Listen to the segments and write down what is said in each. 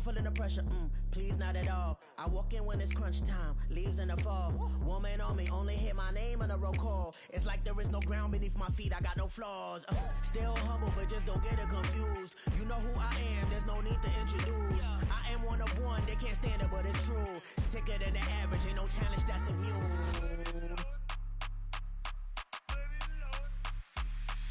feeling the pressure, please not at all. I walk in when it's crunch time, leaves in the fall. Woman on me, only hit my name on a roll call. It's like there is no ground beneath my feet, I got no flaws. Still humble, but just don't get it confused. You know who I am, there's no need to introduce. I am one of one, they can't stand it, but it's true. Sicker than the average, ain't no challenge that's immune.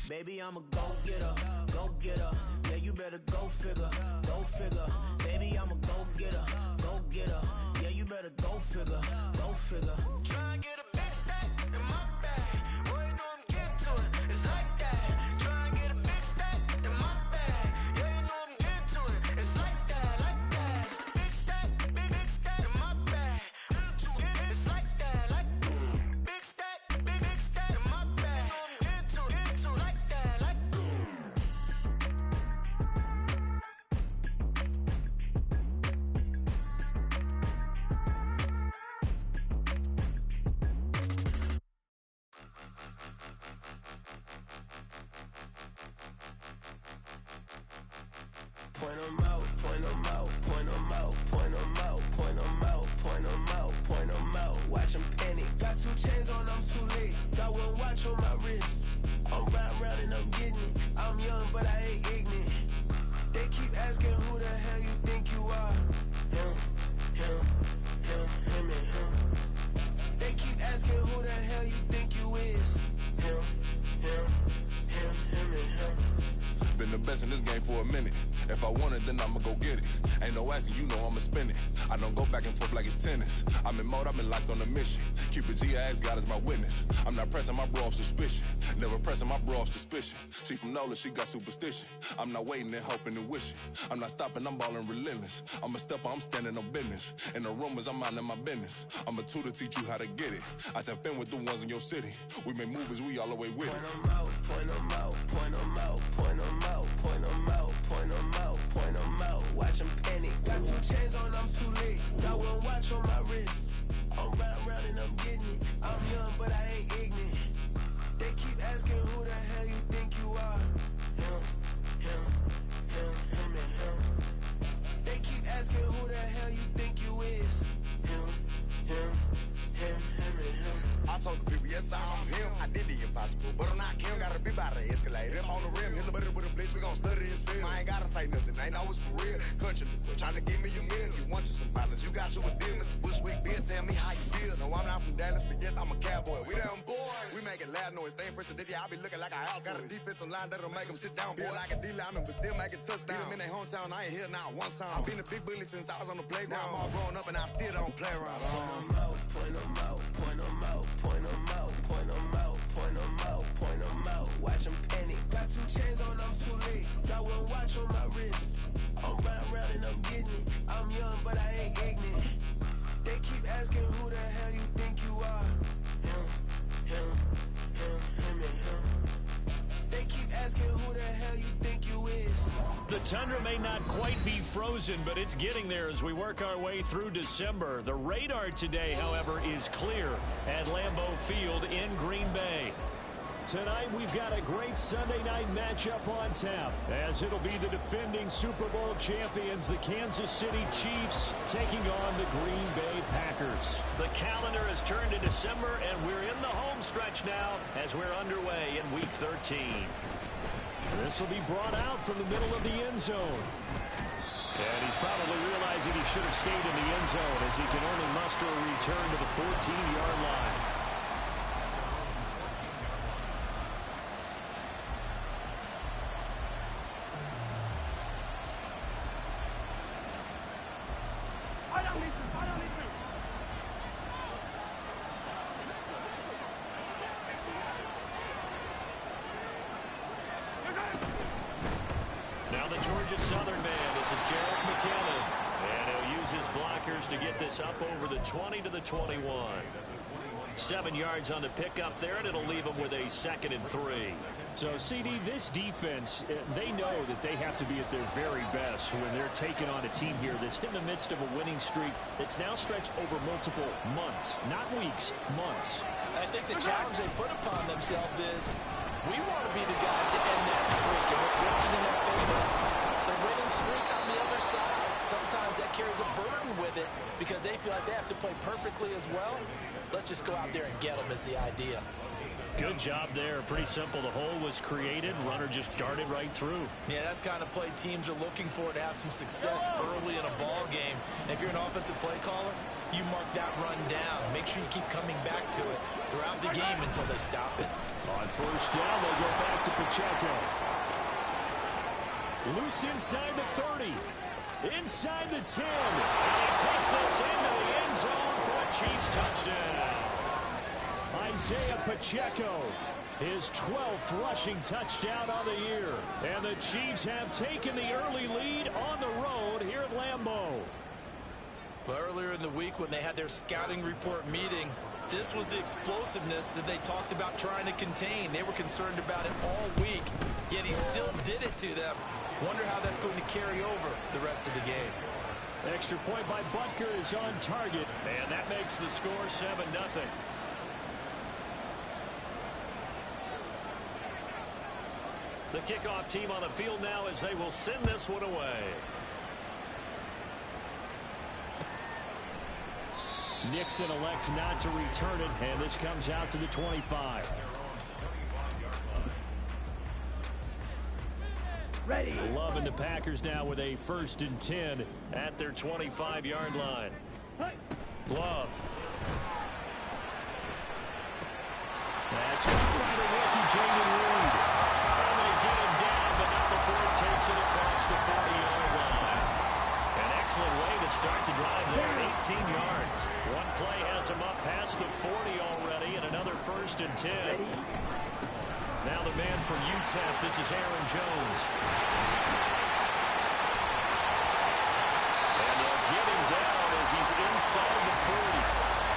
Baby, I'm a go-getter, go-getter. Yeah, you better go figure, go figure. Baby, I'm a go-getter, go-getter. Yeah, you better go figure, go figure. Try and get a big stack in my bag. Boy, you know I'm getting to it, it's like that. Try and get a big stack in my bag. Yeah, you know I'm getting to it, it's like that, like that. Big stack, big stack in my bag. Yeah, it's like that, like big stack in my bag. You know I'm getting to it, like that, like. Point 'em out, point 'em out, point 'em out, point 'em out, point 'em out, point 'em out, point 'em out. Watch 'em panic. Got 2 chains on, I'm too late. Got 1 watch on my wrist. I'm riding round and I'm getting it. I'm young, but I ain't ignorant. They keep asking who the hell you think you are. Him, and him. They keep asking who the hell you think you is. Him, and him. Been the best in this game for a minute. If I want it, then I'ma go get it. Ain't no asking, you know I'ma spin it. I don't go back and forth like it's tennis. I'm in mode, I've been locked on a mission. Cupid G, I ask God as my witness. I'm not pressing my bro off suspicion. Never pressing my bro off suspicion. She from NOLA, she got superstition. I'm not waiting and hoping and wishing. I'm not stopping, I'm balling relentless. I'm a stepper, I'm standing on business. In the rumors, I'm minding my business. I'm a tutor, teach you how to get it. I tap in with the ones in your city. We make movies, we all the way with it. Point 'em out, point 'em out, point 'em out, point 'em out, point 'em out, point 'em out, point 'em out. Watch 'em panic. Got 2 chains on, I'm too late. Got 1 watch on my wrist. I'm riding round and I'm getting it. I'm young, but I ain't ignorant. They keep asking who the hell you think you are. Him, and him. They keep asking who the hell you think you is. Him, and him. I told the people, yes, I'm him. I did the impossible, but I'm not Kim. Gotta be by the escalator. Him on the rim, hit the butter with a blitz. We gon' study his film. I ain't gotta say nothing, ain't always for real. Country, trying to give me a meal. You want you some balance, you got you a deal. Mr. Bushwick, Bill, tell me how you feel. No, I'm not from Dallas, but yes, I'm a cowboy. We them boys. We making loud noise. Staying fresh to Diddy, I be looking like a house. Got a defensive line that'll make them sit down. Feel like a D-lineman, but still making touchdowns. Beat them in their hometown, I ain't here now one time. I've been a big bully since I was on the playground. Now I'm all grown up and I still don't play around. Point 'em out, point 'em out, point 'em out, point 'em out, point 'em out, point 'em out, point 'em out. Watch 'em panic. Got 2 chains on, I'm too late. Got 1 watch on my wrist. I'm riding round and I'm getting it. I'm young, but I ain't ignorant. They keep asking who the hell you think you are. Him, and him. They keep asking who the hell you think you is. The tundra may not quite be frozen, but it's getting there as we work our way through December. The radar today, however, is clear at Lambeau Field in Green Bay. Tonight, we've got a great Sunday night matchup on tap, as it'll be the defending Super Bowl champions, the Kansas City Chiefs, taking on the Green Bay Packers. The calendar has turned to December, and we're in the home stretch now as we're underway in Week 13. This will be brought out from the middle of the end zone. And he's probably realizing he should have stayed in the end zone, as he can only muster a return to the 14-yard line. Now the Georgia Southern man, this is Jarek McKinnon. And he'll use his blockers to get this up over the 20 to the 21. 7 yards on the pickup there, and it'll leave him with a 2nd and 3. So, CD, this defense, they know that they have to be at their very best when they're taking on a team here that's in the midst of a winning streak that's now stretched over multiple months, not weeks, months. I think the challenge they put upon themselves is we want to be the guys to end that streak, and what's working in their favor, the winning streak on the other side, sometimes that carries a burden with it because they feel like they have to play perfectly as well. Let's just go out there and get them is the idea. Good job there. Pretty simple. The hole was created. Runner just darted right through. Yeah, that's the kind of play teams are looking for to have some success early in a ball game. And if you're an offensive play caller, you mark that run down. Make sure you keep coming back to it throughout the game until they stop it. On first down, they go back to Pacheco. Loose inside the 30. Inside the 10. And he takes this into the end zone for a Chiefs touchdown. Isaiah Pacheco, his 12th rushing touchdown on the year. And the Chiefs have taken the early lead on the road here at Lambeau. Well, earlier in the week when they had their scouting report meeting, this was the explosiveness that they talked about trying to contain. They were concerned about it all week, yet he still did it to them. Wonder how that's going to carry over the rest of the game. Extra point by Butker is on target, and that makes the score 7-0. The kickoff team on the field now as they will send this one away. Nixon elects not to return it, and this comes out to the 25. Ready. Love and the Packers now with a 1st and 10 at their 25-yard line. Love. That's right to rookie Gm1. And they get him down, but not before it takes it across the 40-yard line. An excellent way to start the drive there, 18 yards. One play has him up past the 40 already, and another 1st and 10. Now the man from UTEP, this is Aaron Jones. And they'll get him down as he's inside the 40.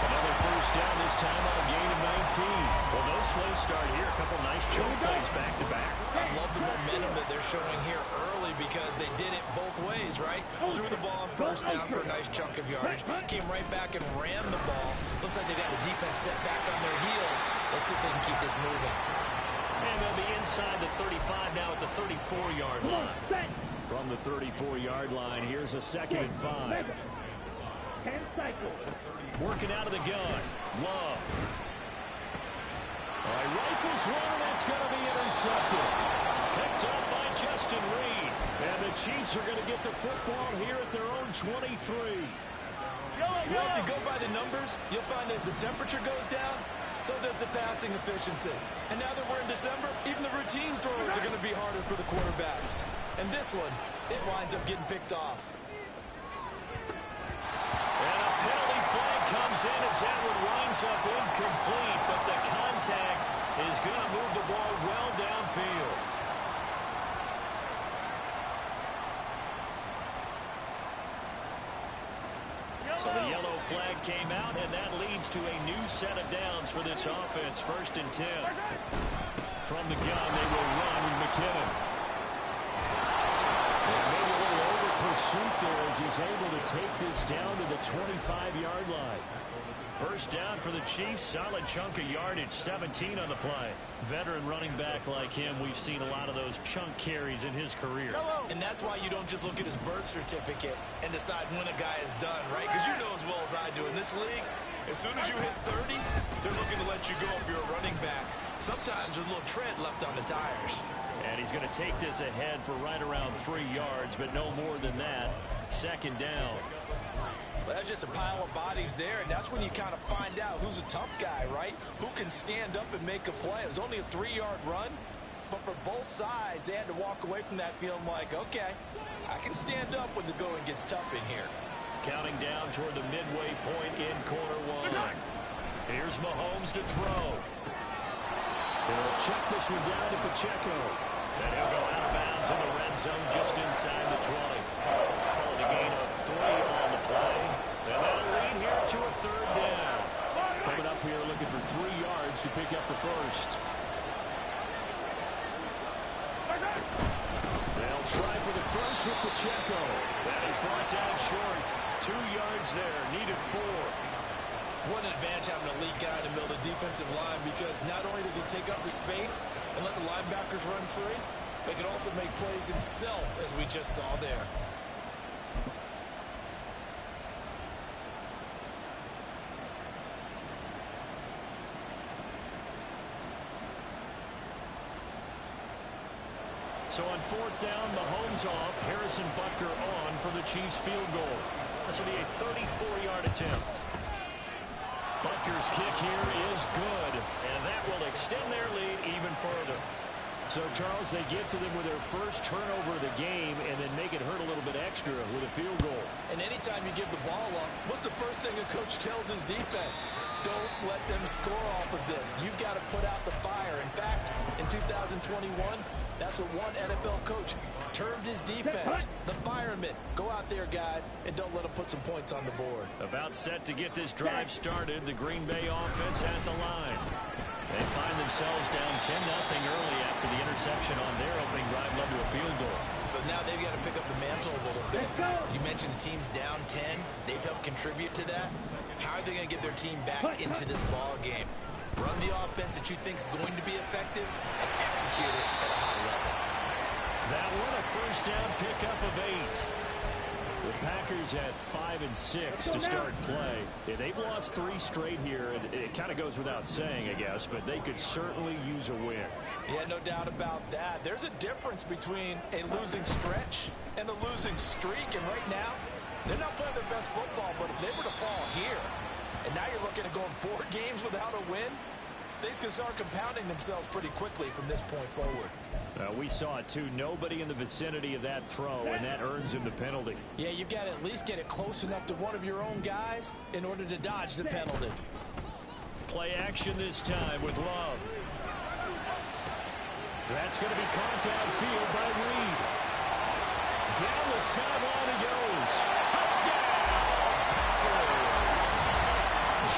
Another 1st down, this time on a gain of 19. Well, no slow start here. A couple nice choke plays back-to-back. I love the momentum that they're showing here early because they did it both ways, right? Threw the ball on 1st down for a nice chunk of yardage. Came right back and ran the ball. Looks like they got the defense set back on their heels. Let's see if they can keep this moving. And they'll be inside the 35 now at the 34-yard line. From the 34-yard line, here's a 2nd and 5. Working out of the gun. Love. All right, rifles one, that's going to be intercepted. Picked up by Justin Reed. And the Chiefs are going to get the football here at their own 23. Well, if you go by the numbers, you'll find as the temperature goes down, so does the passing efficiency. And now that we're in December, even the routine throws are going to be harder for the quarterbacks. And this one, it winds up getting picked off. And a penalty flag comes in as that one winds up incomplete, but the contact is going to move the ball well downfield. So the yellow flag came out, and that leads to a new set of downs for this offense. 1st and 10. From the gun, they will run McKinnon. And maybe a little over pursuit there as he's able to take this down to the 25-yard line. 1st down for the Chiefs. Solid chunk of yardage, 17 on the play. Veteran running back like him, we've seen a lot of those chunk carries in his career. And that's why you don't just look at his birth certificate and decide when a guy is done, right? Because you know as well as I do, in this league, as soon as you hit 30, they're looking to let you go if you're a running back. Sometimes there's a little tread left on the tires. And he's going to take this ahead for right around 3 yards, but no more than that. 2nd down. Well, that's just a pile of bodies there, and that's when you kind of find out who's a tough guy, right? Who can stand up and make a play. It was only a 3-yard run, but for both sides, they had to walk away from that feeling like, okay, I can stand up when the going gets tough in here. Counting down toward the midway point in quarter 1. Here's Mahomes to throw. He'll check this one down to Pacheco. And he'll go out of bounds in the red zone just inside the 20. Called a gain of 3 on the play. And that'll lead here to a 3rd down. Coming up here looking for 3 yards to pick up the 1st. They'll try for the 1st with Pacheco. That is brought down short. 2 yards there, needed 4. What an advantage having an elite guy in the middle of the defensive line, because not only does he take up the space and let the linebackers run free, but he can also make plays himself, as we just saw there. So on fourth down, Mahomes off, Harrison Butker on for the Chiefs field goal. This will be a 34-yard attempt. Butker's kick here is good, and that will extend their lead even further. So, Charles, they get to them with their first turnover of the game and then make it hurt a little bit extra with a field goal. And anytime you give the ball up, what's the first thing a coach tells his defense? Don't let them score off of this. You've got to put out the fire. In fact, in 2021, that's what one NFL coach termed his defense, the firemen. Go out there, guys, and don't let them put some points on the board. About set to get this drive started, the Green Bay offense at the line. They find themselves down 10-0 early after the interception on their opening drive led to a field goal. So now they've got to pick up the mantle a little bit. You mentioned the team's down 10. They've helped contribute to that. How are they going to get their team back into this ball game? Run the offense that you think is going to be effective and execute it at a high level. That one a first down pickup of 8. The Packers had 5 and 6 to start play. Yeah, they've lost 3 straight here, and it kind of goes without saying, I guess, but they could certainly use a win. Yeah, no doubt about that. There's a difference between a losing stretch and a losing streak, and right now, they're not playing their best football, but if they were to fall here, and now you're looking at going 4 games without a win, things can start compounding themselves pretty quickly from this point forward. We saw it, too. Nobody in the vicinity of that throw, and that earns him the penalty. Yeah, you've got to at least get it close enough to one of your own guys in order to dodge the penalty. Play action this time with Love. That's going to be caught downfield by Reed. Down the sideline he goes. Touchdown! Packers!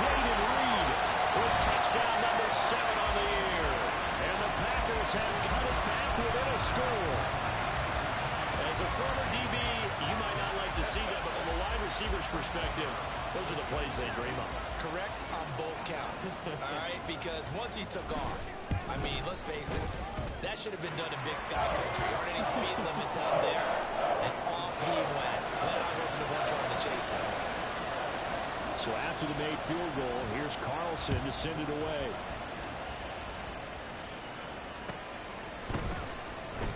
Jaden Reed with touchdown number 7 on the year. And the Packers have cut it back within a score. As a former DB, you might not like to see that, but from a wide receiver's perspective, those are the plays they dream of. Correct on both counts, all right? Because once he took off, I mean, let's face it, that should have been done in Big Sky Country. Aren't any speed limits out there? And off he went. Glad I wasn't the one trying to chase him. So after the made field goal, here's Carlson to send it away.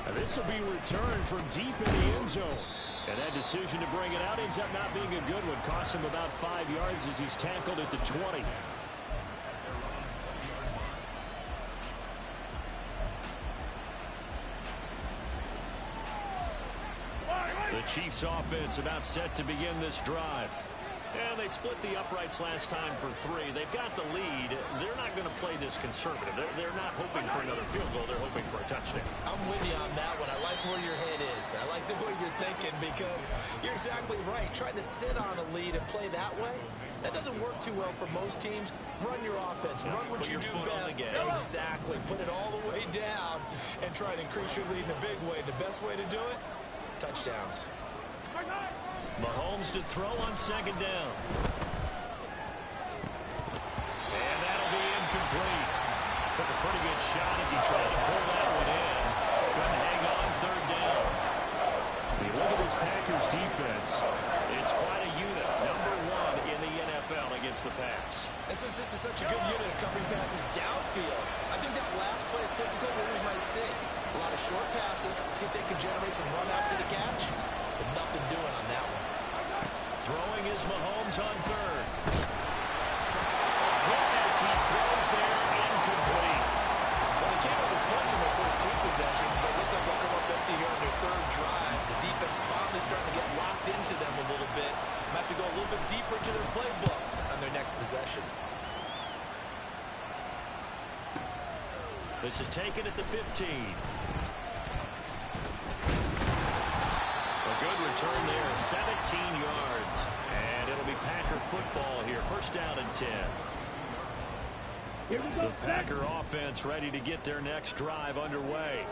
And this will be returned from deep in the end zone. And that decision to bring it out ends up not being a good one. Cost him about 5 yards as he's tackled at the 20. The Chiefs offense about set to begin this drive. And they split the uprights last time for 3. They've got the lead. They're not going to play this conservative. They're not hoping for another field goal. They're hoping for a touchdown. I'm with you on that one. I like where your head is. I like the way you're thinking because you're exactly right. Trying to sit on a lead and play that way, that doesn't work too well for most teams. Run your offense. Run what you do best. Exactly. Put it all the way down and try to increase your lead in a big way. The best way to do it, touchdowns. Mahomes to throw on second down. And that'll be incomplete. Took a pretty good shot as he tried to pull that one in. Couldn't hang on third down. When you look at this Packers defense, it's quite a unit. Number 1 in the NFL against the pass. And since this is such a good unit of covering passes downfield, I think that last play is typical of what we might see. A lot of short passes, see if they can generate some run after the catch, but nothing doing on that one. Throwing is Mahomes on third. As he throws there, incomplete. Well, they came up with points in their first 2 possessions, but it looks like they'll come up empty here on their 3rd drive. The defense finally starting to get locked into them a little bit. Might have to go a little bit deeper into their playbook on their next possession. This is taken at the 15. A good return there, 17 yards. And it'll be Packer football here. First down and 10. The Packer offense ready to get their next drive underway.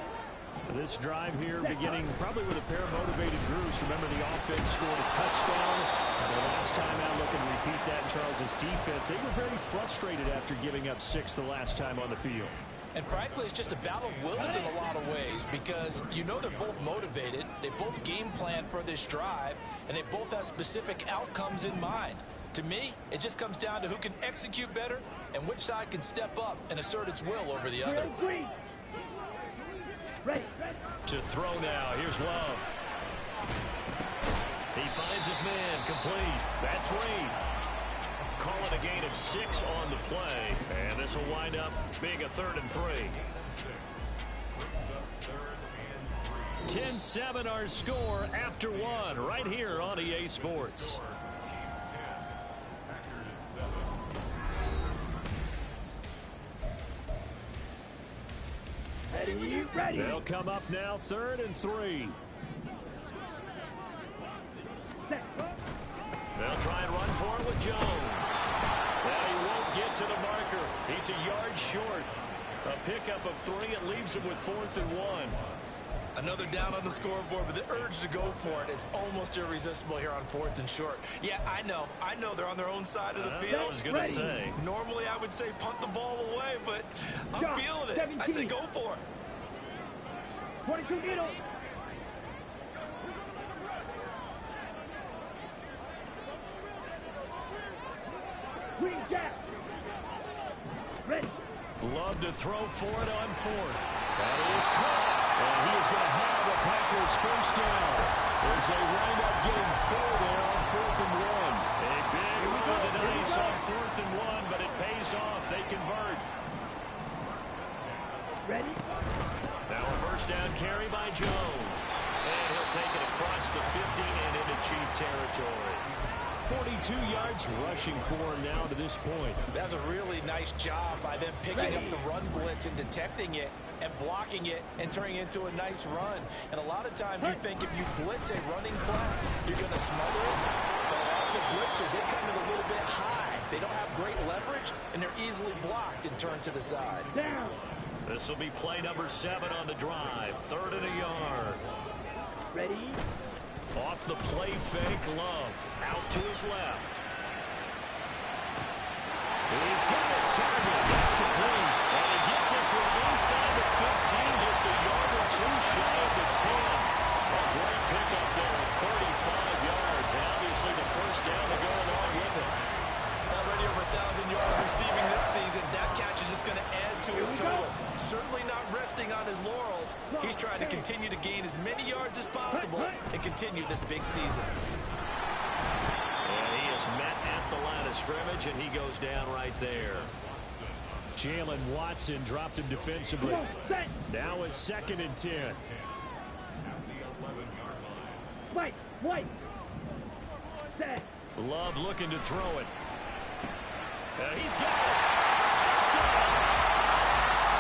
This drive here beginning probably with a pair of motivated groups. Remember, the offense scored a touchdown. And the last time out, looking to repeat that in Charles's defense. They were very frustrated after giving up 6 the last time on the field. And frankly, it's just a battle of wills in a lot of ways because you know they're both motivated. They both game plan for this drive, and they both have specific outcomes in mind. To me, it just comes down to who can execute better and which side can step up and assert its will over the other. To throw now. Here's Love. He finds his man. Complete. That's Reed. Call it a gain of 6 on the play. And this will wind up being a 3rd and 3. 10-7 our score after 1 right here on EA Sports. Ready. They'll come up now 3rd and 3. They'll try and run for it with Jones. Now he won't get to the marker. He's a yard short. A pickup of 3. It leaves him with 4th and 1. Another down on the scoreboard, but the urge to go for it is almost irresistible here on 4th and short. Yeah, I know they're on their own side of the field. I was going to say. Normally I would say punt the ball away, but I'm feeling it. 17. I say go for it. 22 middle. Green jack. Ready. Love to throw for it on 4th. That is caught. And he is going to have the Packers first down as they wind up getting 4 there on 4th and 1. A big run of the dice on 4th and 1, but it pays off. They convert. Ready. Now a first down carry by Jones. And he'll take it across the 50 and into Chief territory. 42 yards rushing for him now to this point. That's a really nice job by them picking up the run blitz and detecting it and blocking it and turning it into a nice run. And a lot of times you think if you blitz a running play, you're going to smother it. But a lot of the blitzers, they come in a little bit high. They don't have great leverage, and they're easily blocked and turned to the side. Down. This will be play number 7 on the drive. 3rd and a yard. Ready. Off the play fake, Love. Out to his left. He's got his target. That's complete. And he gets this one inside the 15, just a yard or 2 shy of the 10. A great pickup there at 35 yards. And obviously the first down to go along with it. Already over 1,000 yards receiving this season. That catch is just going to add to his total. Certainly not resting on his laurels. He's trying to continue to gain as many yards as possible and continue this big season. And he is met at the line of scrimmage, and he goes down right there. Jalen Watson dropped him defensively. Now it's 2nd and 10. White. Set. Love looking to throw it. He's got it. Touchdown.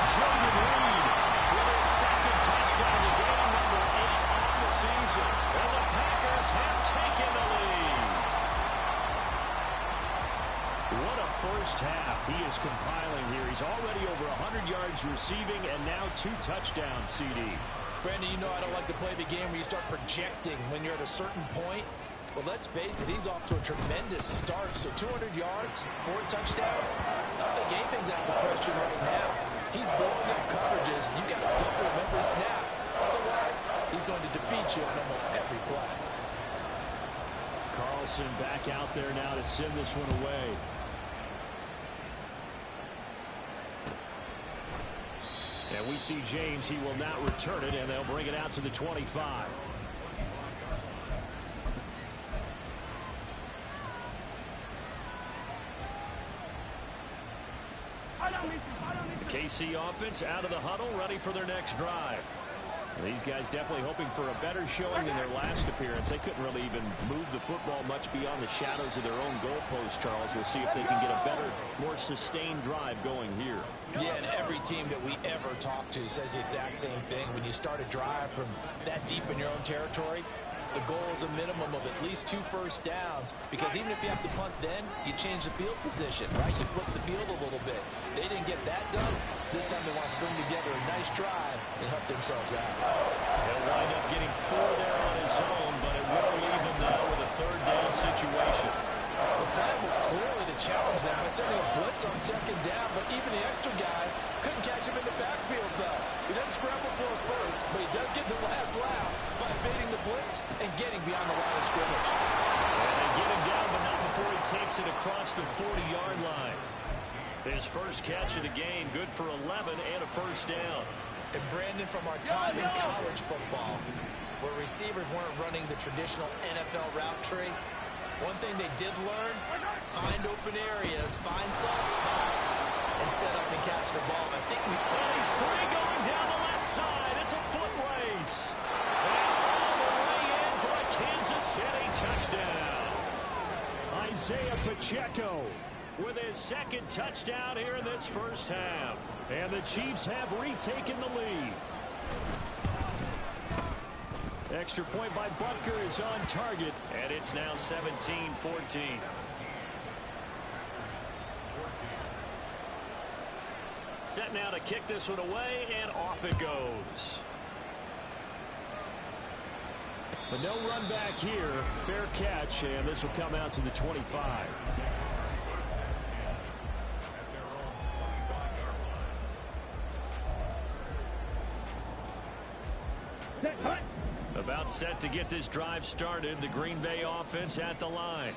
Jordan Reed with his 2nd touchdown to game number 8 on the season. And the Packers have taken the lead. What a first half he is compiling here. He's already over 100 yards receiving and now 2 touchdowns, CD. Brandon, you know I don't like to play the game where you start projecting when you're at a certain point. Well, let's face it, he's off to a tremendous start. So 200 yards, 4 touchdowns. I don't think anything's out of question right now. He's blowing up coverages. You got to double him every snap. Otherwise, he's going to defeat you on almost every play. Carlson back out there now to send this one away. And we see James. He will not return it, and they'll bring it out to the 25. The KC offense out of the huddle, ready for their next drive. These guys definitely hoping for a better showing than their last appearance. They couldn't really even move the football much beyond the shadows of their own goalpost, Charles. We'll see if they can get a better, more sustained drive going here. Yeah, and every team that we ever talk to says the exact same thing. When you start a drive from that deep in your own territory, the goal is a minimum of at least 2 first downs, because even if you have to punt then, you change the field position, right? You flip the field a little bit. They didn't get that done. This time they want to string together a nice drive and help themselves out. They'll wind up getting 4 there on his own, but it will leave him now with a 3rd down situation. The plan was clearly to challenge them by sending a blitz on 2nd down, but even the extra guys couldn't catch him in the backfield, though. He doesn't scramble for it first, but he does get the last laugh by baiting the blitz and getting beyond the line of scrimmage. And they get him down, but not before he takes it across the 40-yard line. His first catch of the game, good for 11 and a first down. And Brandon, from our time in college football, where receivers weren't running the traditional NFL route tree, one thing they did learn, find open areas, find soft spots, and set up and catch the ball. I think And he's free going down the left side. It's a foot race. And all the way in for a Kansas City touchdown. Isaiah Pacheco with his second touchdown here in this first half. And the Chiefs have retaken the lead. Extra point by Butker is on target, and it's now 17-14. Set now to kick this one away, and off it goes. But no run back here. Fair catch, and this will come out to the 25. About set to get this drive started. The Green Bay offense at the line.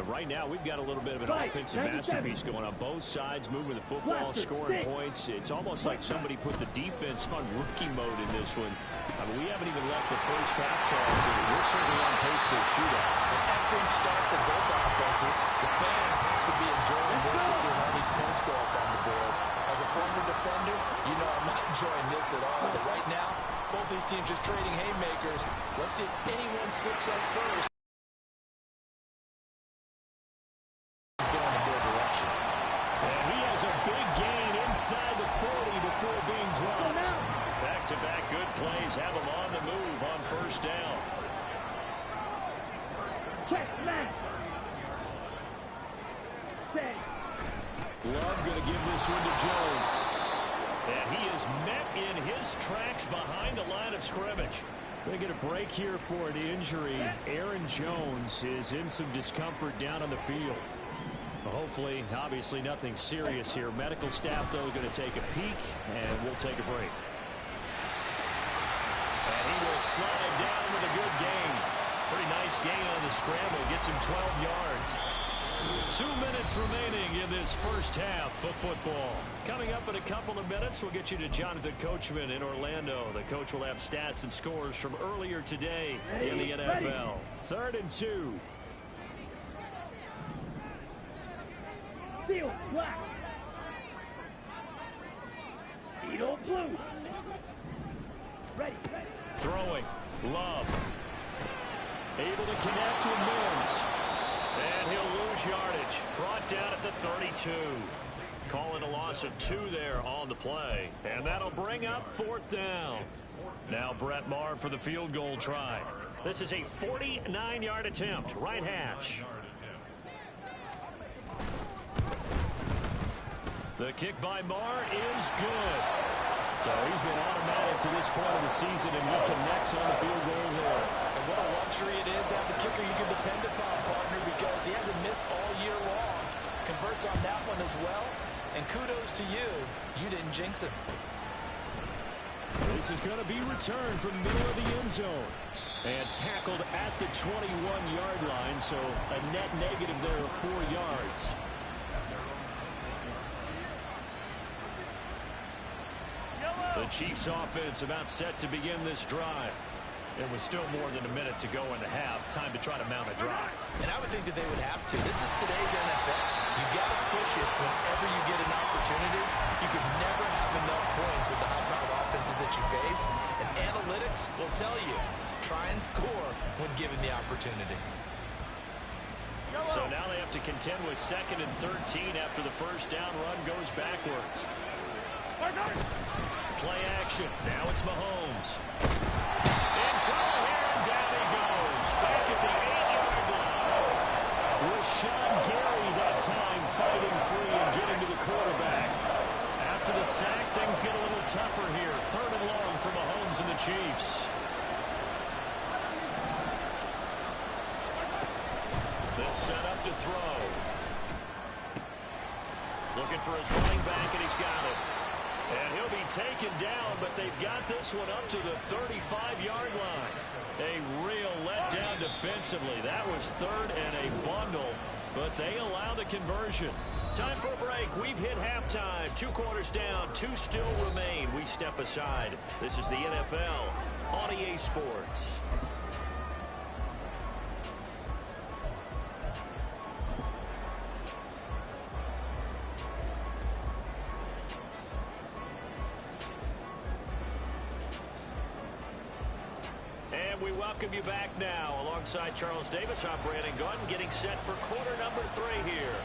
Right now, we've got a little bit of an offensive masterpiece going on both sides, moving the football, scoring points. It's almost like somebody put the defense on rookie mode in this one. I mean, we haven't even left the first half, Charles, and we're certainly on pace for a shootout. An excellent start for both offenses. The fans have to be enjoying this to see how these points go up on the board. As a former defender, you know I'm not enjoying this at all. But right now, both these teams just trading haymakers. Let's see if anyone slips up first. Back-to-back good plays have them on the move on first down. Love going to give this one to Jones. And he is met in his tracks behind the line of scrimmage. Going to get a break here for an injury. Aaron Jones is in some discomfort down on the field. Hopefully, obviously nothing serious here. Medical staff, though, going to take a peek, and we'll take a break. And he will slide down with a good gain. Pretty nice gain on the scramble. Gets him 12 yards. 2 minutes remaining in this first half of football. Coming up in a couple of minutes, we'll get you to Jonathan Coachman in Orlando. The coach will have stats and scores from earlier today in the NFL. 3rd and 2. Field black. Beetle blue. Ready. Throwing. Love. Able to connect with Mills. And he'll lose yardage. Brought down at the 32. Calling a loss of 2 there on the play. And that'll bring up 4th down. Now Brett Maher for the field goal try. This is a 49-yard attempt. Right hash. The kick by Maher is good. So he's been automatic to this point of the season, and he connects on the field goal there. And what a luxury it is to have the kicker you can depend upon, partner, because he hasn't missed all year long. Converts on that one as well. And kudos to you. You didn't jinx him. This is going to be returned from the middle of the end zone. And tackled at the 21-yard line, so a net negative there of 4 yards. The Chiefs offense about set to begin this drive. There was still more than a minute to go in the half. Time to try to mount a drive. And I would think that they would have to. This is today's NFL. You got to push it whenever you get an opportunity. You can never have enough points with the high-powered offenses that you face. And analytics will tell you, try and score when given the opportunity. So now they have to contend with 2nd and 13 after the first down run goes backwards. Play action. Now it's Mahomes. In trouble here, and down he goes. Back at the 8-yard line. Rashawn Gary that time fighting free and getting to the quarterback. After the sack, things get a little tougher here. 3rd and long for Mahomes and the Chiefs. They'll set up to throw. Looking for his running back, and he's got it. And he'll be taken down, but they've got this one up to the 35-yard line. A real letdown defensively. That was 3rd and a bundle. but they allow the conversion. Time for a break. We've hit halftime. 2 quarters down, 2 still remain. We step aside. This is the NFL on EA Sports. And we welcome you back now. Alongside Charles Davis, I'm Brandon Gunn, getting set for quarter number 3 here.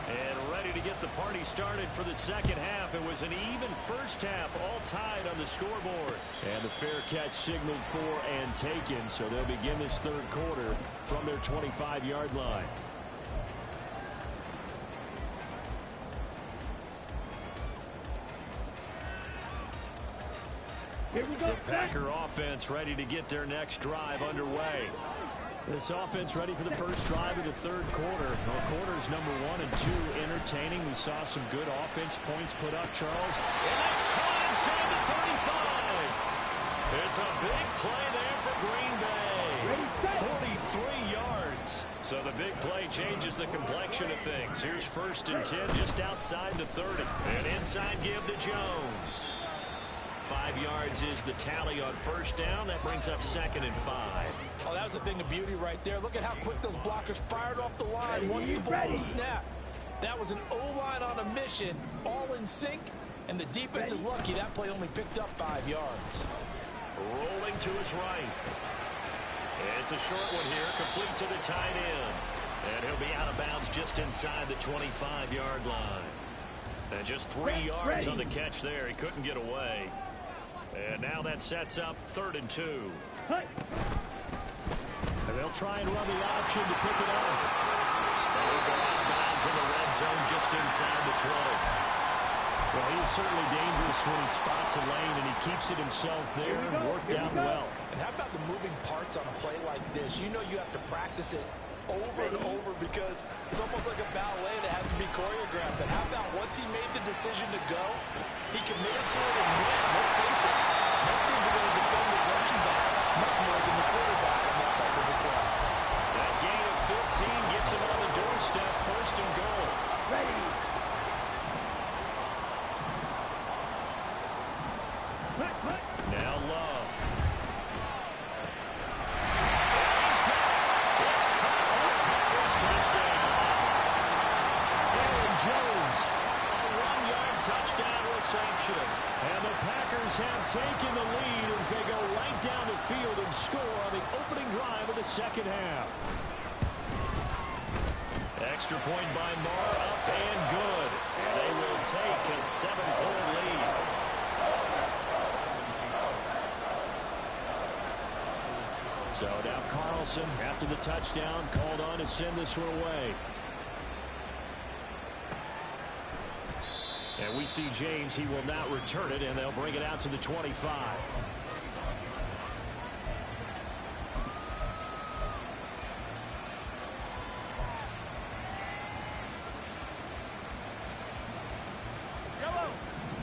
And ready to get the party started for the second half. It was an even first half, all tied on the scoreboard. And the fair catch signaled for and taken, so they'll begin this third quarter from their 25-yard line. Here we go. Packer offense ready to get their next drive underway. This offense ready for the first drive of the third quarter. Well, quarters number 1 and 2 entertaining. We saw some good offense points put up, Charles. And that's caught inside the 35. It's a big play there for Green Bay. 43 yards. So the big play changes the complexion of things. Here's 1st and 10 just outside the 30. And inside give to Jones. 5 yards is the tally on first down. That brings up 2nd and 5. Oh, that was a thing of beauty right there. Look at how quick those blockers fired off the line once the ball was snapped. That was an O-line on a mission, all in sync, and the defense is lucky that play only picked up 5 yards. Rolling to his right. It's a short one here, complete to the tight end. And he'll be out of bounds just inside the 25-yard line. And just 3 yards on the catch there. He couldn't get away. And now that sets up 3rd and 2. And they'll try and run the option to pick it up. And he'll go out of bounds in the red zone just inside the 20. Well, he is certainly dangerous when he spots a lane, and he keeps it himself there and worked out well. And how about the moving parts on a play like this? You know you have to practice it over and over because it's almost like a ballet that has to be choreographed. But how about once he made the decision to go, he committed to it and went. Let's face it, most teams are going to defend the running back much more than the quarterback on that type of a play. That gain of 15 gets him on the doorstep, 1st and goal. Ready. Now Love. Touchdown reception. And the Packers have taken the lead as they go right down the field and score on the opening drive of the second half. Extra point by Marr, up and good. They will take a 7-point lead. So now Carlson, after the touchdown, called on to send this one away. And we see James, he will not return it, and they'll bring it out to the 25.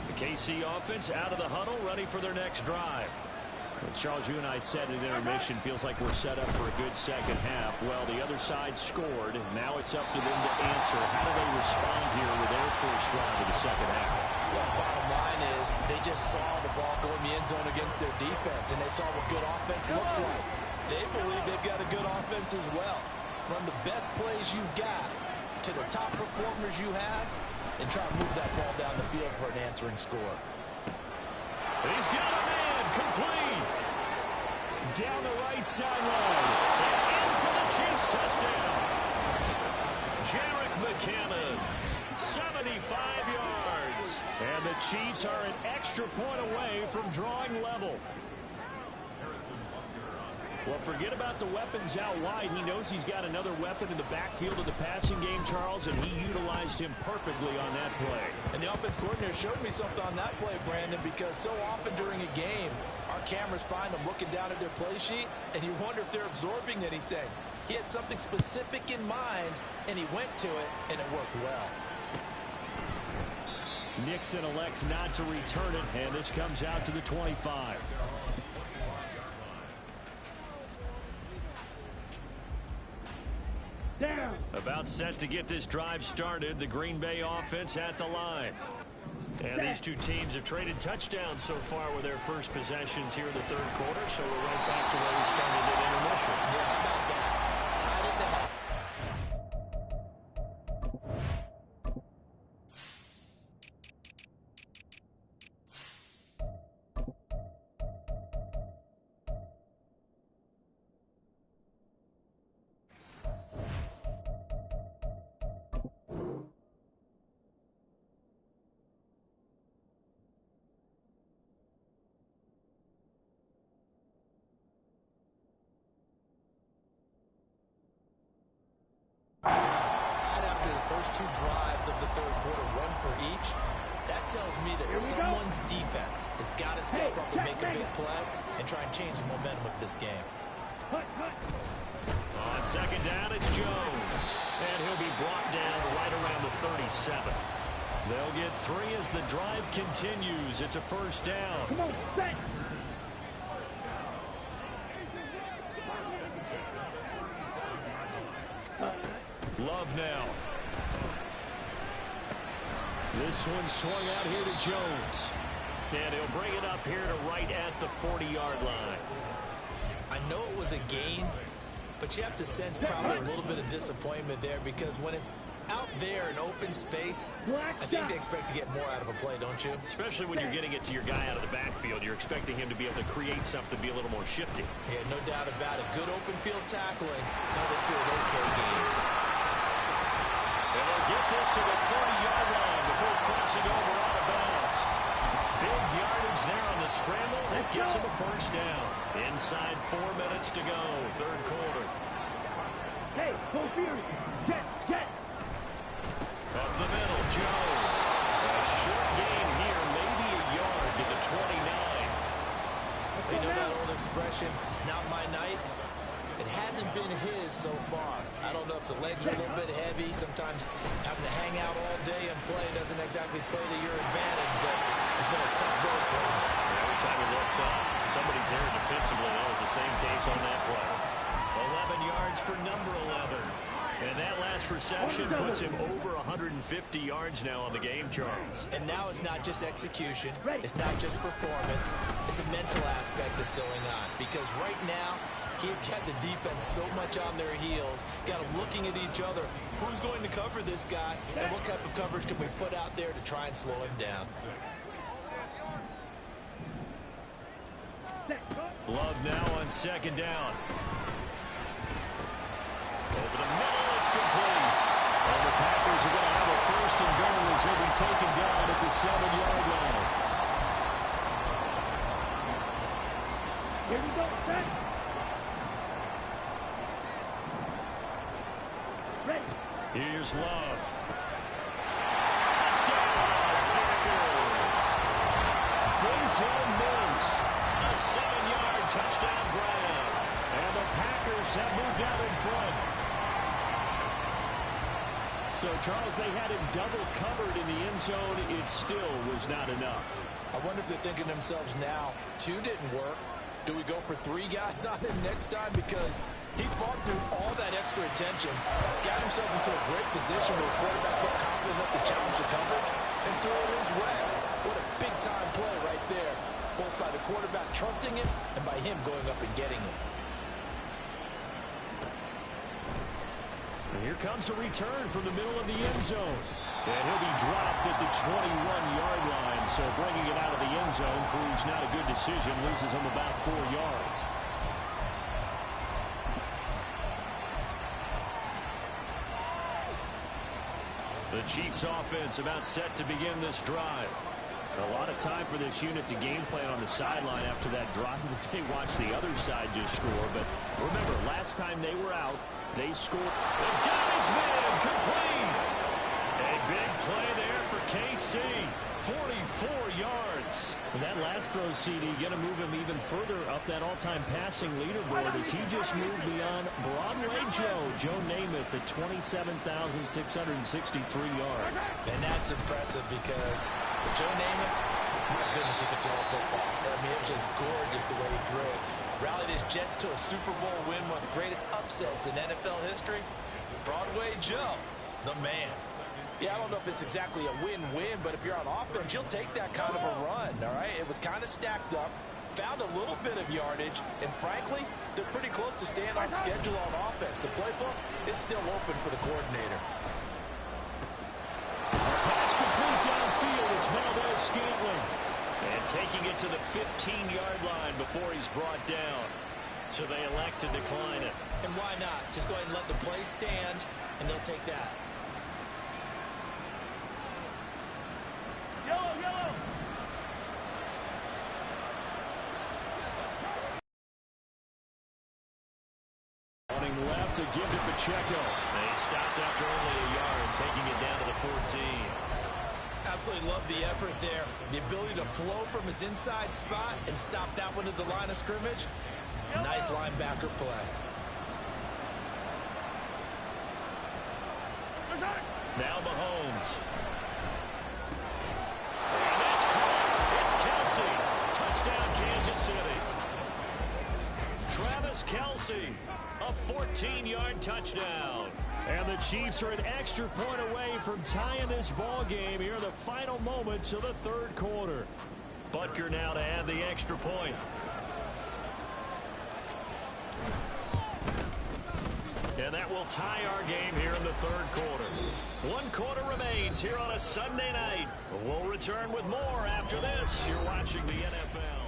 The KC offense out of the huddle, ready for their next drive. Well, Charles, you and I said at intermission, feels like we're set up for a good second half. Well, the other side scored. Now it's up to them to answer. How do they respond here with their first drive of the second half? Well, the bottom line is they just saw the ball go in the end zone against their defense, and they saw what good offense looks like. They believe they've got a good offense as well. Run the best plays you got to the top performers you have, and try to move that ball down the field for an answering score. He's got a man, complete. Down the right sideline. And in for the Chiefs touchdown. Jerick McCammon, 75 yards. And the Chiefs are an extra point away from drawing level. Well, forget about the weapons out wide. He knows he's got another weapon in the backfield of the passing game, Charles, and he utilized him perfectly on that play. And the offense coordinator showed me something on that play, Brandon, because so often during a game, our cameras find them looking down at their play sheets, and you wonder if they're absorbing anything. He had something specific in mind, and he went to it, and it worked well. Nixon elects not to return it, and this comes out to the 25. Down. About set to get this drive started. The Green Bay offense at the line. And these two teams have traded touchdowns so far with their first possessions here in the third quarter. So we're right back to where we started at intermission. Yeah, how about that? Tied at the half. First two drives of the third quarter, one for each. That tells me that someone's defense has got to step up and make a big play and try and change the momentum of this game. On second down, it's Jones. And he'll be brought down right around the 37. They'll get 3 as the drive continues. It's a first down. Come on, set. Love now. This one swung out here to Jones. And he'll bring it up here to right at the 40-yard line. I know it was a gain, but you have to sense probably a little bit of disappointment there because when it's out there in open space, I think they expect to get more out of a play, don't you? Especially when you're getting it to your guy out of the backfield. You're expecting him to be able to create something, be a little more shifty. Yeah, no doubt about it. Good open field tackling held it to an okay game. And they'll get this to the 30-yard line before crossing over out of bounds. Big yardage there on the scramble. That gets him a first down. Inside 4 minutes to go, third quarter. Hey, full fury. Jet. Up the middle, Jones. A short gain here, maybe a yard to the 29. You know that old expression, it's not my night? It hasn't been his so far. I don't know if the legs are a little bit heavy. Sometimes having to hang out all day and play doesn't exactly play to your advantage, but it's been a tough go for him. Every time he looks up, somebody's there defensively. That was the same case on that play. 11 yards for number 11. And that last reception puts him over 150 yards now on the game, Charles. And now it's not just execution. It's not just performance. It's a mental aspect that's going on. Because right now, he's got the defense so much on their heels, got them looking at each other. Who's going to cover this guy, and what type of coverage can we put out there to try and slow him down? Love now on second down. Over the middle, it's complete. And the Packers are going to have a first and goal as he'll be taken down at the 7-yard line. Here we go, set. Ready. Here's Love. Touchdown, Packers. Denzel Mills, a 7-yard touchdown grab. And the Packers have moved out in front. So, Charles, they had him double covered in the end zone. It still was not enough. I wonder if they're thinking to themselves now, 2 didn't work. Do we go for 3 guys on him next time? Because he fought through all that extra attention, got himself into a great position where his quarterback felt confident enough to challenge the coverage and throw it his way. What a big-time play right there, both by the quarterback trusting him and by him going up and getting him. And here comes a return from the middle of the end zone. And he'll be dropped at the 21-yard line. So bringing it out of the end zone proves not a good decision. Loses him about 4 yards. The Chiefs offense about set to begin this drive. A lot of time for this unit to game plan on the sideline after that drive that they watched the other side just score. But remember, last time they were out, they scored. And got his man complete. A big play there for KC. 44 yards. And that last throw, CD, going to move him even further up that all-time passing leaderboard as he just moved beyond Broadway Joe Namath at 27,663 yards. And that's impressive because Joe Namath, my goodness, he could throw a football. I mean, it was just gorgeous the way he threw it. Rallied his Jets to a Super Bowl win, one of the greatest upsets in NFL history. Broadway Joe, the man. Yeah, I don't know if it's exactly a win-win, but if you're on offense, you'll take that kind of a run, all right? It was kind of stacked up, found a little bit of yardage, and frankly, they're pretty close to staying on schedule on offense. The playbook is still open for the coordinator. Pass complete downfield. It's Valdez-Scantling. And taking it to the 15-yard line before he's brought down. So they elect to decline it. And why not? Just go ahead and let the play stand, and they'll take that. Yellow, yellow. Running left to give to Pacheco. They stopped after only a yard, taking it down to the 14. Absolutely love the effort there. The ability to flow from his inside spot and stop that one at the line of scrimmage. Nice linebacker play. Now Mahomes. And that's caught. It's Kelsey. Touchdown, Kansas City. Travis Kelsey, a 14-yard touchdown. And the Chiefs are an extra point away from tying this ball game here in the final moments of the third quarter. Butker now to add the extra point. And that will tie our game here in the third quarter. 1 quarter remains here on a Sunday night. We'll return with more after this. You're watching the NFL.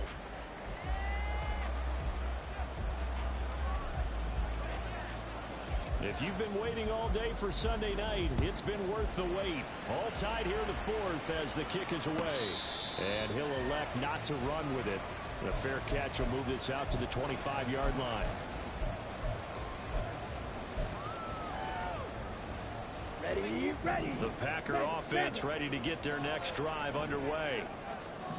If you've been waiting all day for Sunday night, it's been worth the wait. All tied here in the fourth as the kick is away. And he'll elect not to run with it. The fair catch will move this out to the 25-yard line. Ready. The Packer offense ready to get their next drive underway.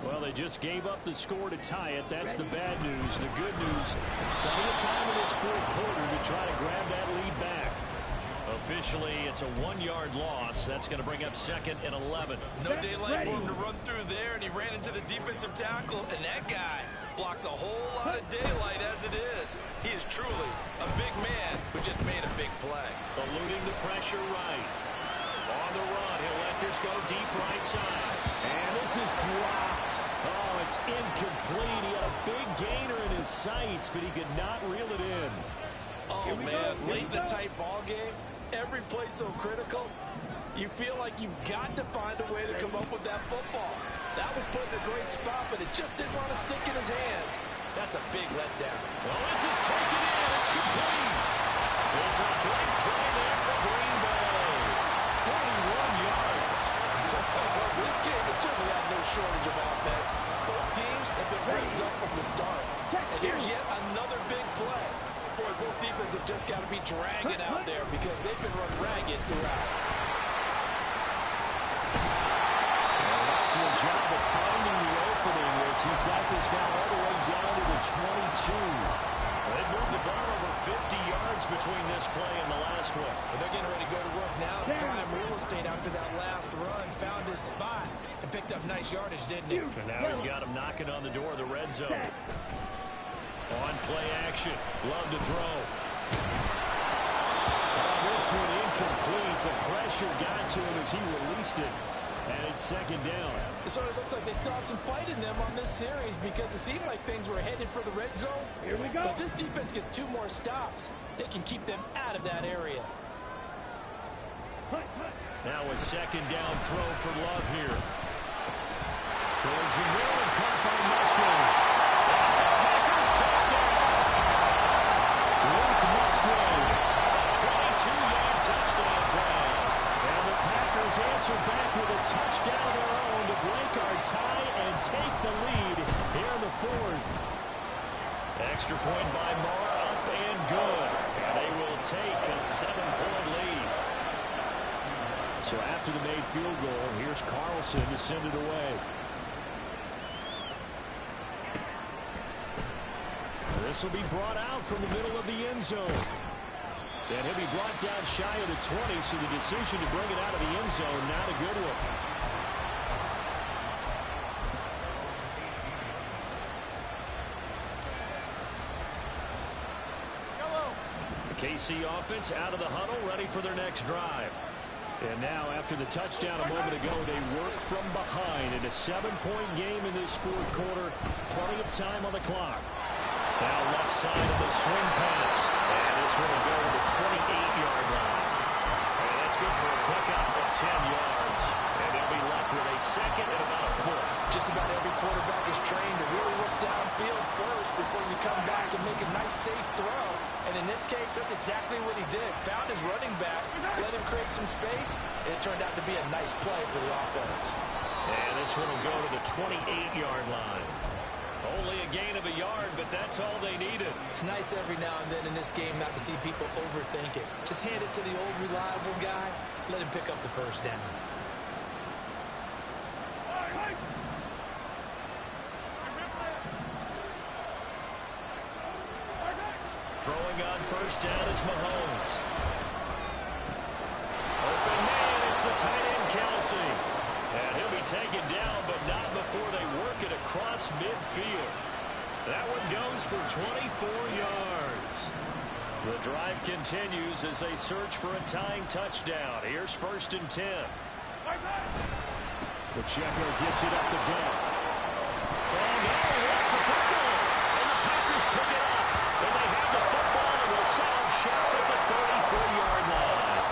Well, they just gave up the score to tie it. That's the bad news. The good news, plenty of time in this fourth quarter to try to grab that lead back. Officially, it's a 1-yard loss. That's going to bring up 2nd and 11. No daylight for him to run through there, and he ran into the defensive tackle, and that guy blocks a whole lot of daylight as it is. He is truly a big man who just made a big play. Eluding the pressure right. On the run, he'll let this go deep right side. And this is dropped. Oh, it's incomplete. He had a big gainer in his sights, but he could not reel it in. Oh, man, late in a tight ball game, every play so critical, you feel like you've got to find a way to come up with that football. That was put in a great spot, but it just didn't want to stick in his hands. That's a big letdown. Well, this is taken in. It's complete. It's a big play there for Green Bay. 41 yards. This game has certainly had no shortage of offense. Both teams have been ramped up from the start. And here's yet another big play. Boy, both defenses have just got to be dragging out there because they've been run ragged throughout. Excellent job of finding the opening as he's got this now all the way down to the 22. They moved the ball over 50 yards between this play and the last one. Well, they're getting ready to go to work now. Prime real estate after that last run. Found his spot and picked up nice yardage, didn't he? And now he's got him knocking on the door of the red zone. On play action. Love to throw. Oh, this one incomplete. The pressure got to him as he released it. And it's 2nd down. It sort of looks like they still have some fight in them on this series because it seemed like things were headed for the red zone. Here we go. But this defense gets 2 more stops. They can keep them out of that area. Now a 2nd down throw for Love here. Towards the middle and caught by Musgrave. That's a Packers touchdown. Luke Musgrave, a 22-yard touchdown play. And the Packers answer back with a touchdown of their own to break our tie and take the lead here in the fourth. Extra point by Marr, up and good. And they will take a 7-point lead. So after the made field goal, here's Carlson to send it away. This will be brought out from the middle of the end zone. And he'll be brought down shy of the 20, so the decision to bring it out of the end zone, not a good one. KC offense out of the huddle, ready for their next drive. And now, after the touchdown a moment ago, they work from behind in a 7-point game in this fourth quarter. Plenty of time on the clock. Now left side of the swing pass. And this one will go to the 28-yard line. And that's good for a pickup of 10 yards. And they'll be left with a second and about a foot. Just about every quarterback is trained to really look downfield first before you come back and make a nice, safe throw. And in this case, that's exactly what he did. Found his running back, let him create some space, and it turned out to be a nice play for the offense. And this one will go to the 28-yard line. Only a gain of a yard, but that's all they needed. It's nice every now and then in this game not to see people overthink it. Just hand it to the old reliable guy, let him pick up the first down. Throwing on first down is Mahomes. Open man, it's the tight end, Kelsey. And he'll be taken down, but not before they work it across midfield. That one goes for 24 yards. The drive continues as they search for a tying touchdown. Here's 1st and 10. The checker gets it up the gut. Oh, no, that's the football. And the Packers pick it up. And they have the football and will sound sharp at the 33-yard line.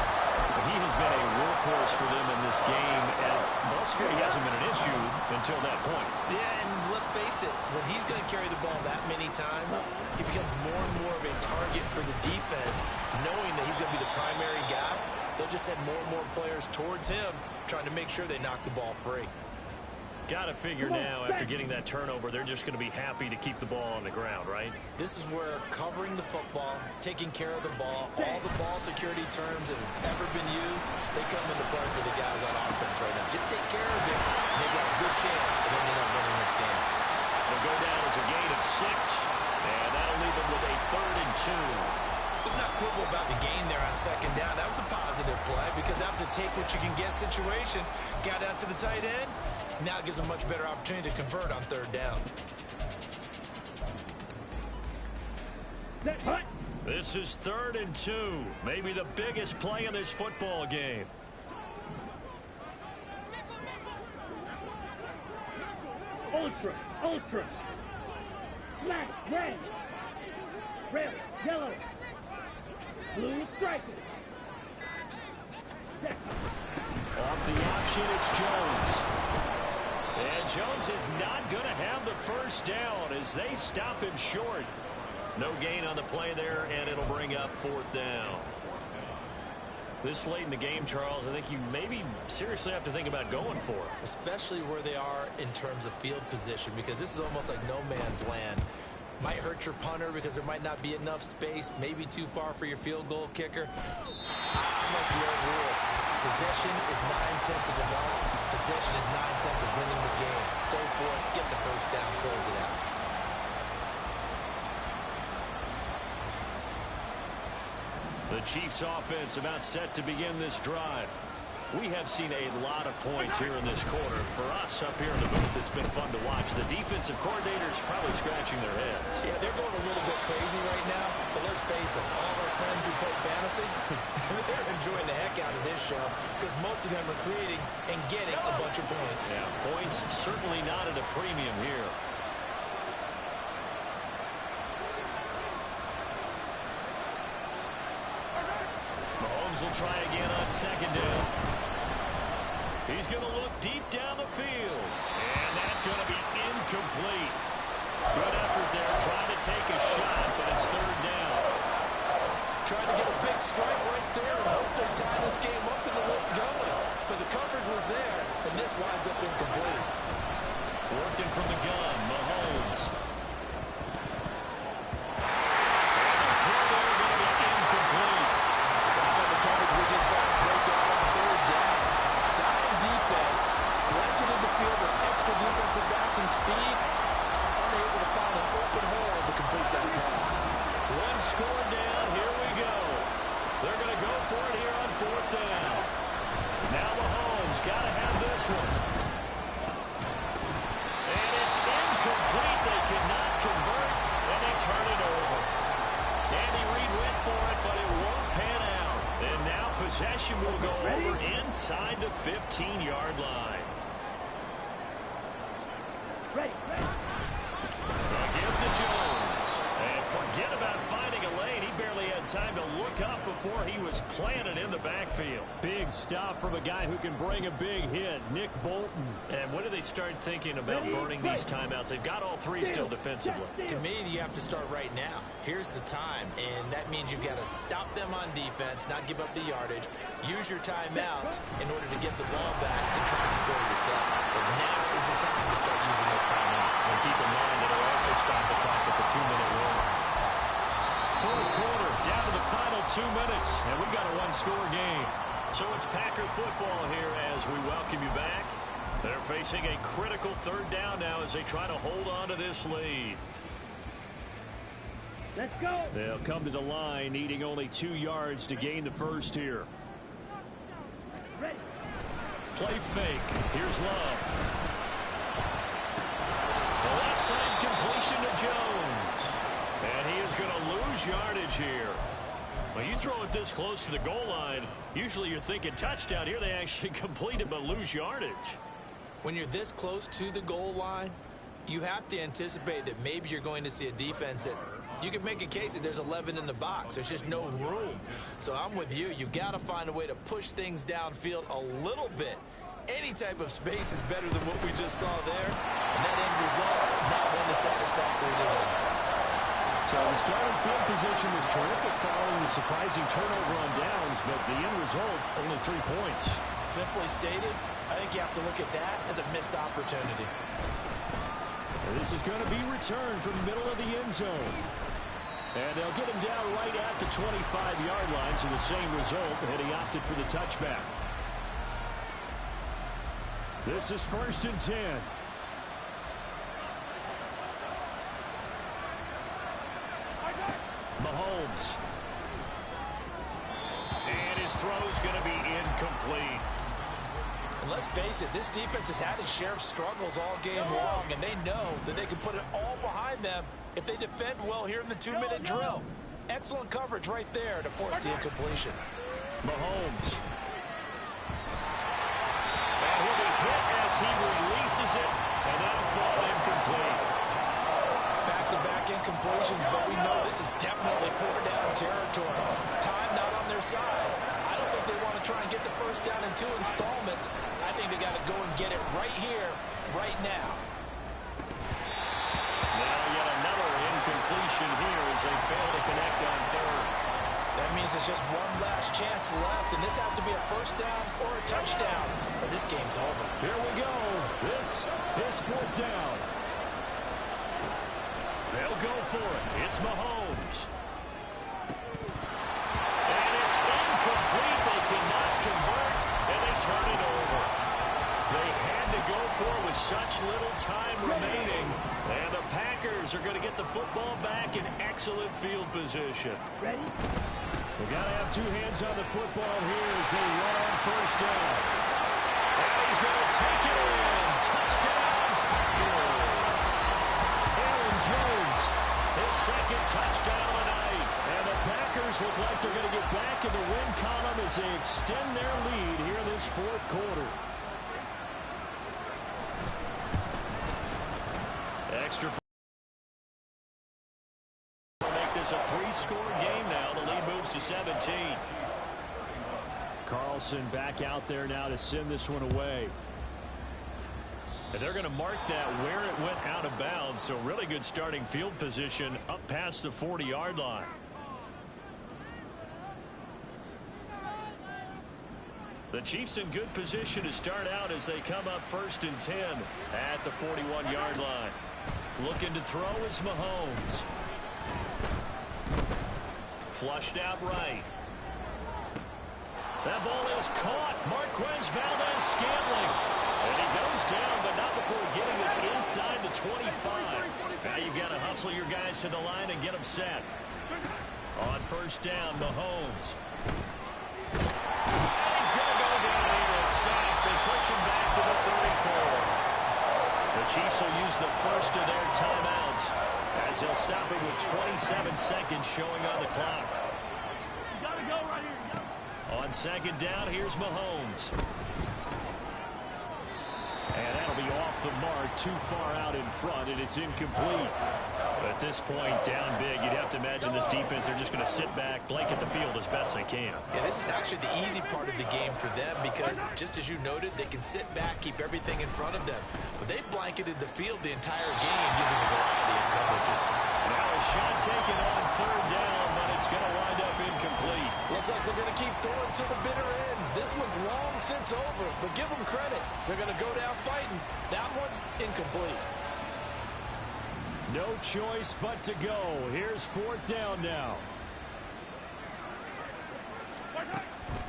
He has been a workhorse for them in this game, and ball security hasn't been an issue until that point. Yeah, and let's face it, when he's going to carry the ball that many times, he becomes more and more of a target for the defense, knowing that he's going to be the primary guy. They'll just send more and more players towards him, trying to make sure they knock the ball free. Got to figure now, after getting that turnover, they're just going to be happy to keep the ball on the ground, right? This is where covering the football, taking care of the ball, all the ball security terms that have ever been used, they come into play for the guys on offense right now. Just take care of it, and they've got a good chance of ending up winning this game. They'll go down as a gain of 6, and that'll leave them with a 3rd and 2. Let's not quibble about the gain there on 2nd down. That was a positive play because that was a take-what-you-can-get situation. Got out to the tight end. Now it gives them a much better opportunity to convert on 3rd down. This is 3rd and 2. Maybe the biggest play in this football game. Ultra. Black, red. Red, yellow. Blue, striker. Off the option, it's Jones. And Jones is not going to have the first down as they stop him short. No gain on the play there, and it'll bring up 4th down. This late in the game, Charles, I think you maybe seriously have to think about going for it. Especially where they are in terms of field position, because this is almost like no man's land. Might hurt your punter because there might not be enough space, maybe too far for your field goal kicker. I'm like the old rule. Possession is 9/10 of the ball. Possession is 9/10 of winning the game. Go for it, get the first down, close it out. The Chiefs offense about set to begin this drive. We have seen a lot of points here in this quarter. For us up here in the booth, it's been fun to watch. The defensive coordinators probably scratching their heads. Yeah, they're going a little bit crazy right now, but let's face it, all our friends who play fantasy, they're enjoying the heck out of this show because most of them are creating and getting a bunch of points. Yeah, points certainly not at a premium here. Mahomes will try again on 2nd down. He's going to look deep down the field. And that's going to be incomplete. Good effort there, trying to take a shot, but it's 3rd down. Trying to get a big strike right there and hopefully tie this game up and get going. But the coverage was there, and this winds up incomplete. Working from the gun, Mahomes. And the throw there going to be incomplete. The coverage we just saw break out on 3rd down. inside the 15-yard line. Ready. They'll give to Jones. And forget about finding a lane. He barely had time to look up before he was planted in the backfield. Big stop from a guy who can bring a big hit, Nick Bolton. And when do they start thinking about burning these timeouts? They've got all three still defensively. To me, you have to start right now. Here's the time, and that means you've got to stop them on defense, not give up the yardage, use your timeouts in order to get the ball back and try and score yourself. But now is the time to start using those timeouts. And keep in mind that it'll also stop the clock at the 2-minute warning. Fourth quarter, down to the final 2 minutes, and we've got a one-score game. So it's Packer football here as we welcome you back. They're facing a critical third down now as they try to hold on to this lead. Let's go. They'll come to the line, needing only 2 yards to gain the first here. Ready. Play fake. Here's Love. The left side completion to Jones. And he is going to lose yardage here. When you throw it this close to the goal line, usually you're thinking touchdown. Here they actually complete it but lose yardage. When you're this close to the goal line, you have to anticipate that maybe you're going to see a defense that you can make a case that there's 11 in the box. There's just no room. So I'm with you. You got to find a way to push things downfield a little bit. Any type of space is better than what we just saw there. And that end result, not one that's satisfactory to them. So the starting field position was terrific following the surprising turnover on downs, but the end result, only 3 points. Simply stated, I think you have to look at that as a missed opportunity. And this is going to be returned from the middle of the end zone. And they'll get him down right at the 25-yard line, so the same result, and he opted for the touchback. This is 1st and 10. Mahomes. And his throw's going to be incomplete. And let's face it, this defense has had its share of struggles all game long, and they know that they can put it all behind them if they defend well here in the 2-minute drill. Excellent coverage right there to force the incompletion. Mahomes. And he'll be hit as he releases it, and that'll fall incomplete. Back-to-back incompletions, but we know this is definitely 4-down territory. Time not on their side. I don't think they want to try and get the first down in 2 installments. I think they got to go and get it right here, right now. Now yet another incompletion here as they fail to connect on third. That means it's just one last chance left, and this has to be a first down or a touchdown, or this game's over. Here we go. This is 4th down. They'll go for it. It's Mahomes. And it's incomplete. They cannot convert, and they turn it over. They had to go for it with such little time remaining. And the Packers are going to get the football back in excellent field position. Ready. They've got to have 2 hands on the football here as they run on 1st down. And he's going to take it in. Touchdown, Packers. Aaron Jones. His second touchdown of the night. And the Packers look like they're going to get back in the win column as they extend their lead here in this 4th quarter. Extra. Make this a 3-score game now. The lead moves to 17. Carlson back out there now to send this one away. And they're going to mark that where it went out of bounds. So really good starting field position up past the 40-yard line. The Chiefs in good position to start out as they come up 1st and 10 at the 41-yard line. Looking to throw is Mahomes. Flushed out right. That ball is caught. Marquez Valdez-Scantling. And he goes down, but not before getting this inside the 25. Now you've got to hustle your guys to the line and get them set. On 1st down, Mahomes. And he's going to go down here and sack. They push him back to the 34. The Chiefs will use the first of their timeouts as they'll stop it with 27 seconds showing on the clock. You gotta go right here. On On second down, here's Mahomes. And that'll be off the mark, too far out in front, and it's incomplete. At this point, down big, you'd have to imagine this defense, they're just going to sit back, blanket the field as best they can. Yeah, this is actually the easy part of the game for them because, just as you noted, they can sit back, keep everything in front of them. But they blanketed the field the entire game using a variety of coverages. Now a shot taken on third down, but it's going to wind up incomplete. Looks like they're going to keep throwing to the bitter end. This one's long since over, but give them credit. They're going to go down fighting. That one, incomplete. No choice but to go. Here's fourth down now.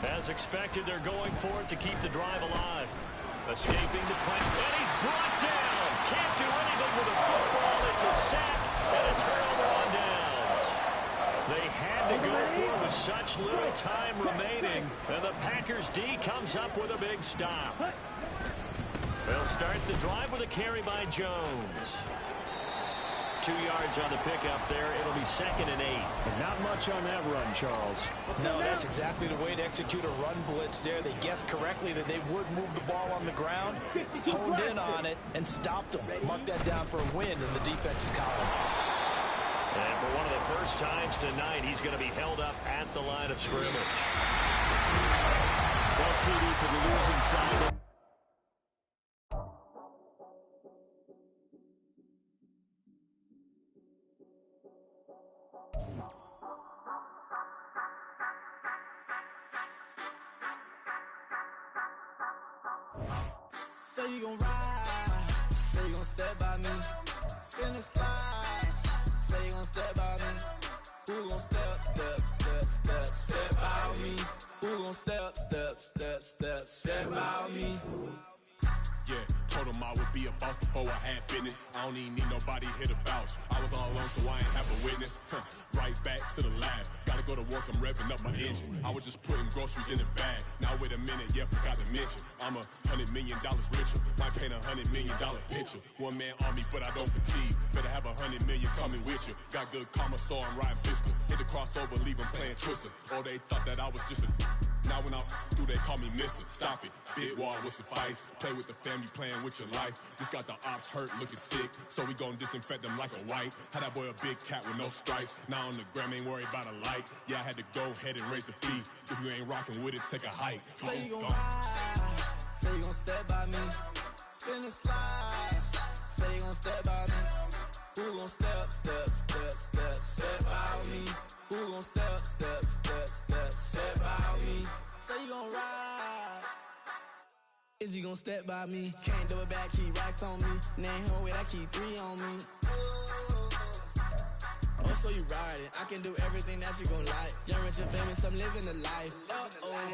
As expected, they're going for it to keep the drive alive. Escaping the play, and he's brought down. Can't do anything with a football. It's a sack and a turnover on downs. They had to go for it with such little time remaining, and the Packers D comes up with a big stop. They'll start the drive with a carry by Jones. 2 yards on the pickup there. It'll be 2nd and 8. Not much on that run, Charles. No, that's exactly the way to execute a run blitz there. They guessed correctly that they would move the ball on the ground, honed in on it, and stopped them. Mark that down for a win in the defense's column. And for one of the first times tonight, he's going to be held up at the line of scrimmage. Well, CD for the losing side. Say you gon' ride, say you gon' step by me, spin and slide, say you gon' step by me, who gon' step by me, who gon' step by me. Yeah, told him I would be a boss before I had business. I don't even need nobody here to vouch. I was all alone, so I ain't have a witness. Right back to the lab. Gotta go to work, I'm revving up my engine. I was just putting groceries in the bag. Now wait a minute, yeah, forgot to mention. I'm $100 million richer. Might paint $100 million picture. One man army, but I don't fatigue. Better have 100 million coming with you. Got good karma, so I'm riding fiscal. Hit the crossover, leave them playing Twister. Oh, they thought that I was just a... Now when I do, they call me Mister. Stop it. Big wall with suffice. Play with the family, playing with your life. This got the ops hurt, looking sick. So we gon' disinfect them like a wipe. Had that boy a big cat with no stripes. Now on the gram, ain't worried about a light. Yeah, I had to go ahead and raise the fee. If you ain't rocking with it, take a hike. Say you gon' ride, say you gon' step by me, spin and slide, say you gon' step by me, who gon' step by me, who gon' step by me, say you gon' ride, is he gon' step by me, can't do it back, keep racks on me, name home with I keep 3 on me. Oh, so you ride it. I can do everything that you gon' like. Young, rich, and famous, I'm living the life.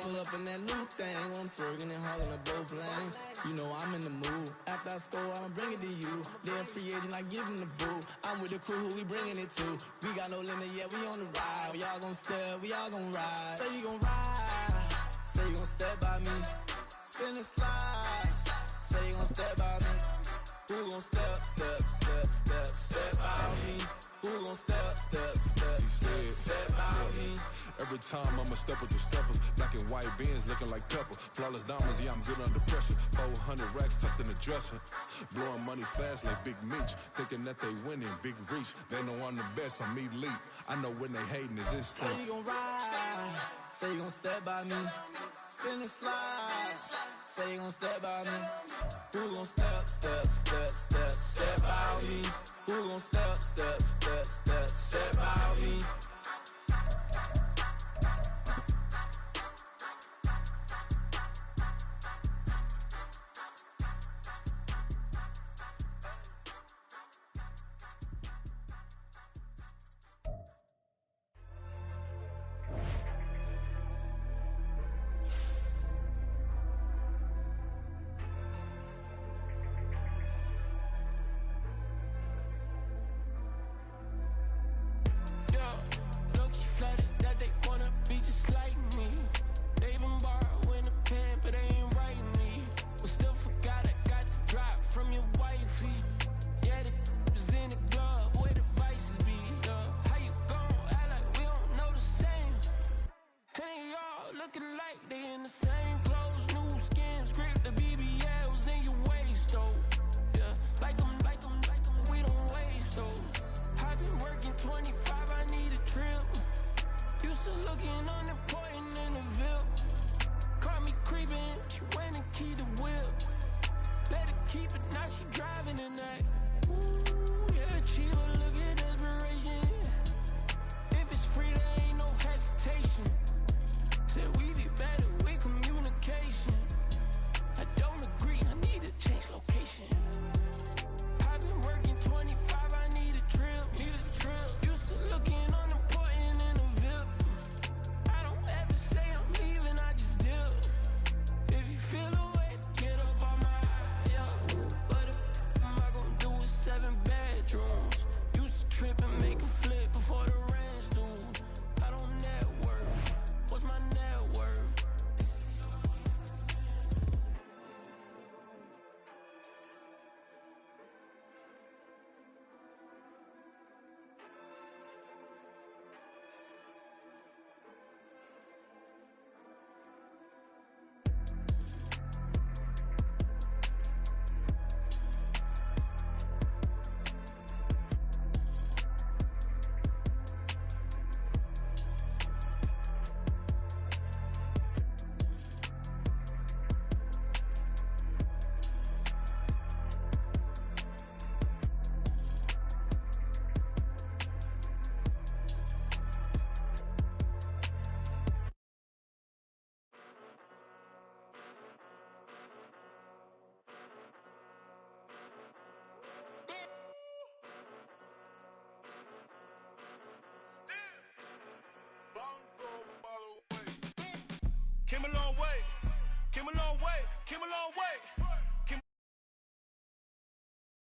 Pull up in that new thing. I'm swerving and hogging the both lanes. You know I'm in the mood. After I score, I'ma bring it to you. They're free agent, I give them the boo. I'm with the crew, who we bringing it to. We got no limit, yeah, we on the ride. We all gon' step, we all gon' ride. Say you gon' ride. Say you gon' step by me. Spin and slide. Say you gon' step by me. Who gon' step by me? Who gon' step by me? Every time I'ma step with the steppers. Black and white beans looking like pepper. Flawless diamonds, yeah, I'm good under pressure. 400 racks tucked in the dresser. Blowing money fast like Big Meech. Thinking that they winning, big reach. They know I'm the best, I'm elite. I know when they hating is instinct. Say you gon' ride, say you gon' step by me. Spin and slide, say you gon' step by me. Who gon' step by me? Who gon' step by me?